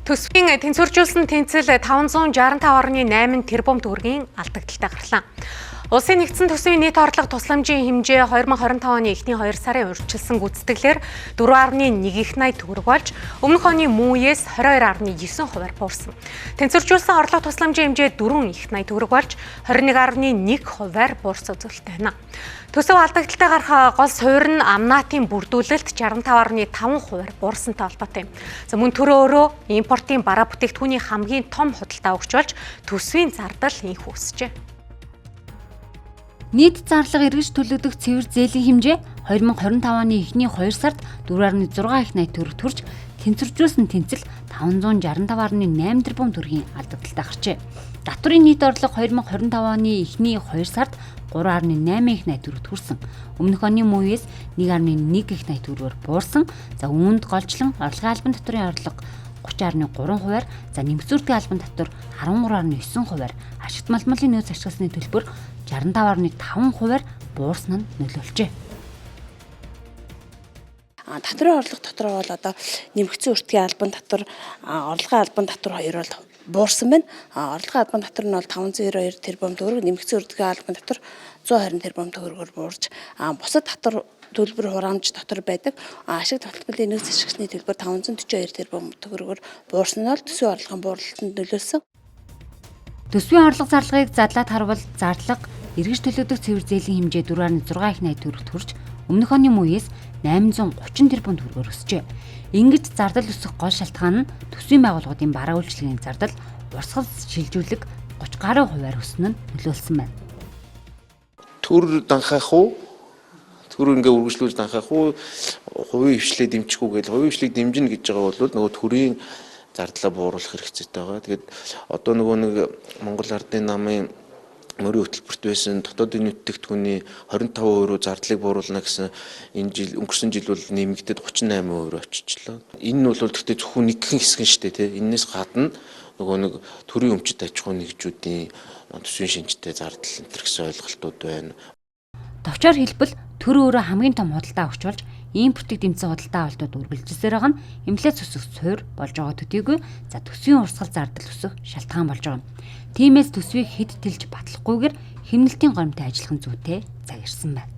Төсвийн тэнцвэржүүлсэн тэнцэл 565.8 тэрбум төгрөгийн алдагдaltaй гарлаа. Улсын нэгдсэн төсвийн нийт орлого тусламжийн хэмжээ 2025 оны эхний 2 сарын урьдчилсан гүйцэтгэлээр 4.1 их 80 төгрөг болж өмнөх оны мөн үеэс 22.9% буурсан. Тэнцвэржүүлсэн орлого тусламжийн хэмжээ 4 их 80 төгрөг болж 21.1% буурсан үзүүлэлттэй байна. Төсөв алдагдaltaй гарах гол суурь нь амнаатын бүрдүүлэлт 65.5% буурсантай холбоотой юм. За мөн төр өөрөө импортын бараа бүтээгдэхүүний хамгийн том худалдаа өгч болж төсвийн зардал инх үүсжээ. Нийт зарлага эргэж төлөгдөх цэвэр зээлийн хэмжээ 2025 оны эхний 2 сард 4.6 их 80 төгрөг төрж тэнцвэржүүлсэн тэнцэл 565.8 тэрбум төгрөгийн алдагдaltaй гарчээ. Татврын нийт орлого 2025 оны эхний 2 сард 3.8 их 80 төгрөг төрсөн. Өмнөх оны мөн үеэс 1.1 их 80 төгрөгөөр буурсан. За үүнд голчлон орлогын албан татврын орлого 30.3%-аар, за нэмэгцүүртийн албан татвар 13.9%-аар, ашигт малмалын нөөц ашигласны төлбөр 65.5%-аар буурсан нь нөлөөлжээ. Татврын орлого дотор бол одоо нэмэгдсэн үртгийн албан татвар, орлогын албан татвар хоёр бол буурсан байна. Орлогын албан татвар нь бол 592 тэрбум төгрөг, нэмэгдсэн үртгийн албан татвар 120 тэрбум төгрөгөөр буурж, бусад татвар төлбөр хураамж дотор байдаг ашигт малмалын нөөц ашигласны төлбөр 542 тэрбум төгрөгөөр буурсан нь бол төсвийн орлогын бууралтанд нөлөөлсөн. Төсвийн орлого зарлагыг задлаад харвал зарлага эргэж төлөгдөх цэвэр зээлийн хэмжээ 4.6 их 80 төгрөг төрж өмнөх оны мөн үеэс 830 тэрбум төгрөгөөр өсжээ. Ингэж зардал өсөх гол шалтгаан нь төсвийн байгууллагуудын бараа үйлчилгээний зардал урсгал шилжүүлэг 30 гаруй хувиар өснө нь нөлөөлсөн байна. Төр данхах уу? Төр ингээ үргэлжлүүлж данхах уу? Хувийн хвшлээ дэмжихгүй гэж хувийн хвшлийг дэмжинэ гэж байгаа бол нөгөө төрийн зардлаа бууруулах хэрэгцээтэй байгаа. Тэгээд одоо нөгөө нэг Монгол Ардын намын мөрийн хөтөлбөрт байсан дотоодын бүтээгдэхүүний 25% зардлыг бууруулна гэсэн энэ жил өнгөрсөн жил бол нэмэгдээд 38% очичлаа. Энэ нь бол гэхдээ зөвхөн нэгэн хэсэг нь шүү дээ, тийм. Энээс гадна нөгөө нэг төрийн өмчит аж ахуйн нэгжүүдийн төсвийн шинжтэй зардал энэ гэсэн ойлголтууд байна. Товчоор хэлбэл төр өөрөө хамгийн том худалдаа өгч болж импортыг дэмжсэн худалдаа авалтууд үргэлжилсээр байгаа нь инфляц өсөх суурь болж байгаа төдийгүй за төсвийн урсгал зардал өсөх шалтгаан болж байгаа. Тиймээс төсвийг хэд тэлж батлахгүйгээр хэмнэлтийн горимтой ажиллах нь зүйтэй цаг ирсэн байна.